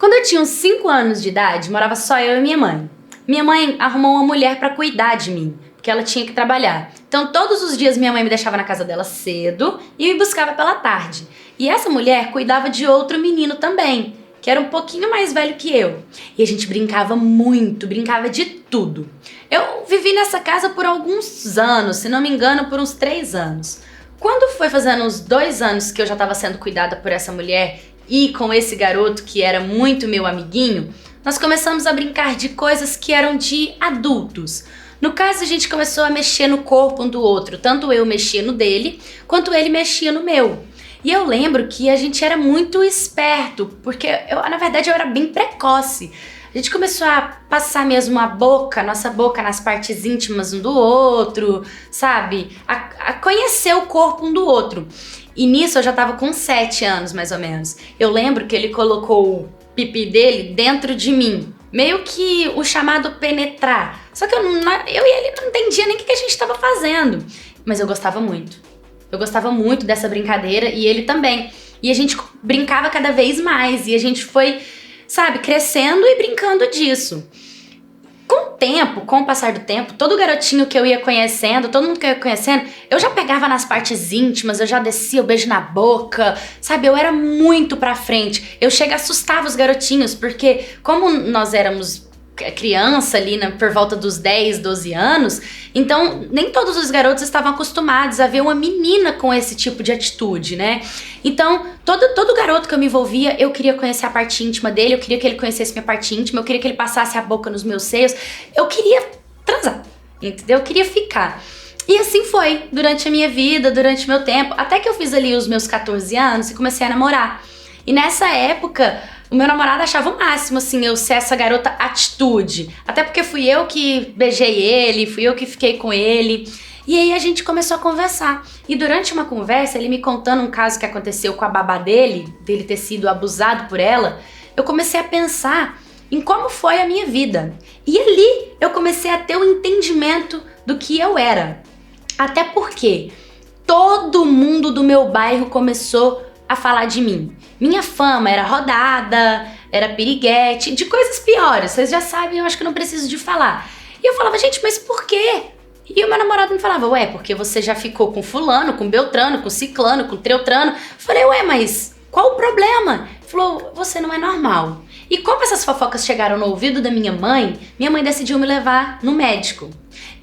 Quando eu tinha uns 5 anos de idade, morava só eu e minha mãe. Minha mãe arrumou uma mulher pra cuidar de mim, porque ela tinha que trabalhar. Então todos os dias minha mãe me deixava na casa dela cedo e me buscava pela tarde. E essa mulher cuidava de outro menino também, que era um pouquinho mais velho que eu. E a gente brincava muito, brincava de tudo. Eu vivi nessa casa por alguns anos, se não me engano, por uns 3 anos. Quando foi fazendo uns 2 anos que eu já estava sendo cuidada por essa mulher e com esse garoto que era muito meu amiguinho, nós começamos a brincar de coisas que eram de adultos. No caso, a gente começou a mexer no corpo um do outro, tanto eu mexia no dele, quanto ele mexia no meu. E eu lembro que a gente era muito esperto, porque na verdade eu era bem precoce. A gente começou a passar mesmo nossa boca nas partes íntimas um do outro, sabe? A conhecer o corpo um do outro. E nisso eu já tava com 7 anos, mais ou menos. Eu lembro que ele colocou o pipi dele dentro de mim. Meio que o chamado penetrar. Só que eu e ele não entendia nem o que a gente tava fazendo. Mas eu gostava muito. Eu gostava muito dessa brincadeira e ele também. E a gente brincava cada vez mais. E a gente foi, sabe, crescendo e brincando disso. Com o passar do tempo, todo garotinho que eu ia conhecendo, todo mundo que eu ia conhecendo, eu já pegava nas partes íntimas, eu já descia o beijo na boca, sabe? Eu era muito pra frente. Eu assustava os garotinhos, porque como nós éramos criança ali, por volta dos 10, 12 anos, então nem todos os garotos estavam acostumados a ver uma menina com esse tipo de atitude, né? Então, todo garoto que eu me envolvia, eu queria conhecer a parte íntima dele, eu queria que ele conhecesse minha parte íntima, eu queria que ele passasse a boca nos meus seios, eu queria transar, entendeu? Eu queria ficar. E assim foi, durante a minha vida, durante o meu tempo, até que eu fiz ali os meus 14 anos e comecei a namorar. E nessa época, o meu namorado achava o máximo, assim, eu ser essa garota atitude. Até porque fui eu que beijei ele, fui eu que fiquei com ele. E aí a gente começou a conversar. E durante uma conversa, ele me contando um caso que aconteceu com a babá dele ter sido abusado por ela, eu comecei a pensar em como foi a minha vida. E ali eu comecei a ter o entendimento do que eu era. Até porque todo mundo do meu bairro começou a falar de mim. Minha fama era rodada, era piriguete, de coisas piores. Vocês já sabem, eu acho que eu não preciso de falar. E eu falava, gente, mas por quê? E o meu namorado me falava, ué, porque você já ficou com fulano, com beltrano, com ciclano, com treutrano. Eu falei, ué, mas qual o problema? Ele falou, você não é normal. E como essas fofocas chegaram no ouvido da minha mãe decidiu me levar no médico.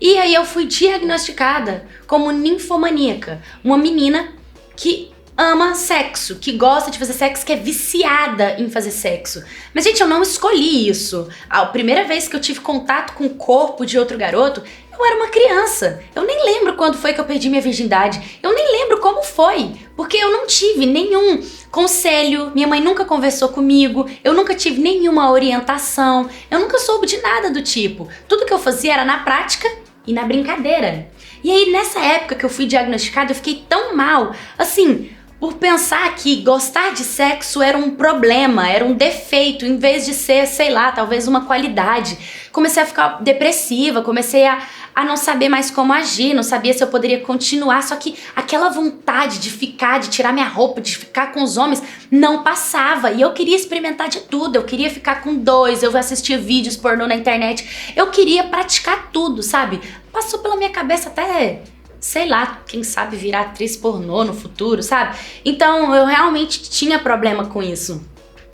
E aí eu fui diagnosticada como ninfomaníaca, uma menina que ama sexo, que gosta de fazer sexo, que é viciada em fazer sexo. Mas, gente, eu não escolhi isso. A primeira vez que eu tive contato com o corpo de outro garoto, eu era uma criança. Eu nem lembro quando foi que eu perdi minha virgindade. Eu nem lembro como foi, porque eu não tive nenhum conselho, minha mãe nunca conversou comigo, eu nunca tive nenhuma orientação, eu nunca soube de nada do tipo. Tudo que eu fazia era na prática e na brincadeira. E aí, nessa época que eu fui diagnosticada, eu fiquei tão mal, assim, por pensar que gostar de sexo era um problema, era um defeito, em vez de ser, sei lá, talvez uma qualidade. Comecei a ficar depressiva, comecei a não saber mais como agir, não sabia se eu poderia continuar, só que aquela vontade de ficar, de tirar minha roupa, de ficar com os homens, não passava. E eu queria experimentar de tudo, eu queria ficar com 2, eu assistia vídeos pornô na internet, eu queria praticar tudo, sabe? Passou pela minha cabeça até, sei lá, quem sabe virar atriz pornô no futuro, sabe? Então eu realmente tinha problema com isso.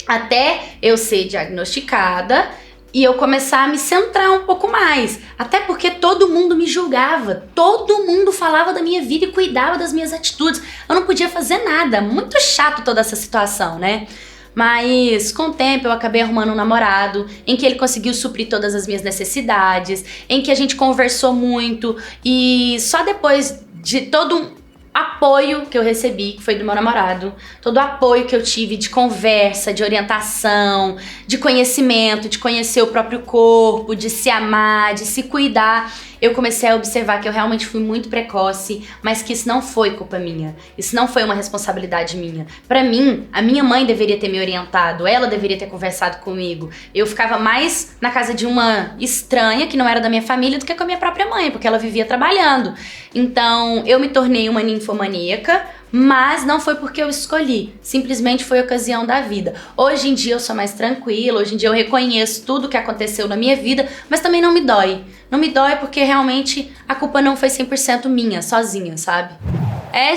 Até eu ser diagnosticada e eu começar a me centrar um pouco mais. Até porque todo mundo me julgava, todo mundo falava da minha vida e cuidava das minhas atitudes. Eu não podia fazer nada, muito chato toda essa situação, né? Mas com o tempo eu acabei arrumando um namorado em que ele conseguiu suprir todas as minhas necessidades, em que a gente conversou muito e só depois de todo um apoio que eu recebi, que foi do meu namorado, todo o apoio que eu tive de conversa, de orientação, de conhecimento, de conhecer o próprio corpo, de se amar, de se cuidar, eu comecei a observar que eu realmente fui muito precoce, mas que isso não foi culpa minha, isso não foi uma responsabilidade minha. Pra mim, a minha mãe deveria ter me orientado, ela deveria ter conversado comigo. Eu ficava mais na casa de uma estranha, que não era da minha família, do que com a minha própria mãe, porque ela vivia trabalhando. Então, eu me tornei uma ninfomaníaca, mas não foi porque eu escolhi, simplesmente foi ocasião da vida. Hoje em dia eu sou mais tranquila, hoje em dia eu reconheço tudo que aconteceu na minha vida, mas também não me dói. Não me dói porque realmente a culpa não foi 100% minha, sozinha, sabe?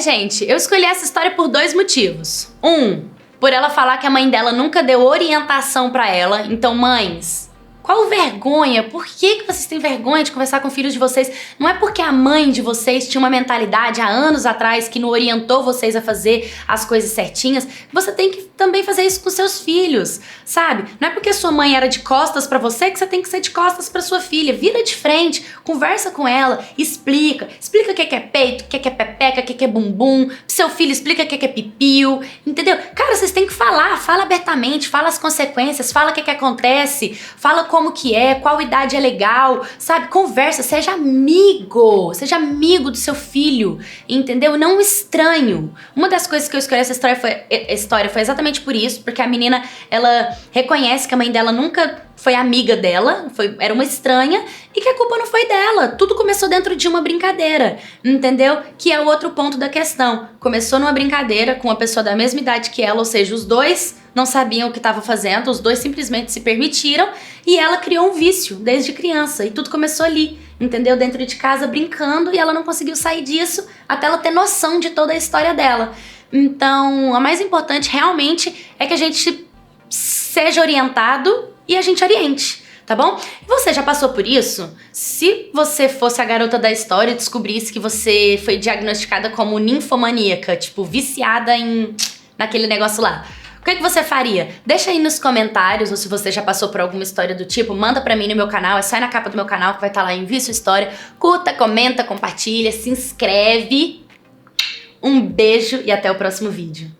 Gente, eu escolhi essa história por 2 motivos. Por ela falar que a mãe dela nunca deu orientação pra ela. Então, mães, qual vergonha? Por que vocês têm vergonha de conversar com filhos de vocês? Não é porque a mãe de vocês tinha uma mentalidade há anos atrás que não orientou vocês a fazer as coisas certinhas, você tem que também fazer isso com seus filhos, sabe? Não é porque sua mãe era de costas pra você que você tem que ser de costas pra sua filha. Vira de frente, conversa com ela, explica o que é peito, o que é pepeca, o que é bumbum. Seu filho explica o que é pipiu, entendeu? Cara, vocês têm que falar, fala abertamente, fala as consequências, fala o que acontece, fala como que é, qual idade é legal, sabe? Conversa, seja amigo do seu filho, entendeu? Não um estranho. Uma das coisas que eu escolhi essa história foi exatamente por isso, porque a menina, ela reconhece que a mãe dela nunca foi amiga dela, era uma estranha, e que a culpa não foi dela. Tudo começou dentro de uma brincadeira, entendeu? Que é o outro ponto da questão. Começou numa brincadeira com uma pessoa da mesma idade que ela, ou seja, os dois não sabiam o que estavam fazendo, os dois simplesmente se permitiram, e ela criou um vício desde criança, e tudo começou ali, entendeu? Dentro de casa, brincando, e ela não conseguiu sair disso até ela ter noção de toda a história dela. Então, a mais importante realmente é que a gente seja orientado e a gente oriente, tá bom? Você já passou por isso? Se você fosse a garota da história e descobrisse que você foi diagnosticada como ninfomaníaca, tipo, viciada naquele negócio lá, o que você faria? Deixa aí nos comentários, ou se você já passou por alguma história do tipo, manda pra mim no meu canal, é só ir na capa do meu canal que vai estar lá, envia sua história, curta, comenta, compartilha, se inscreve. Um beijo e até o próximo vídeo.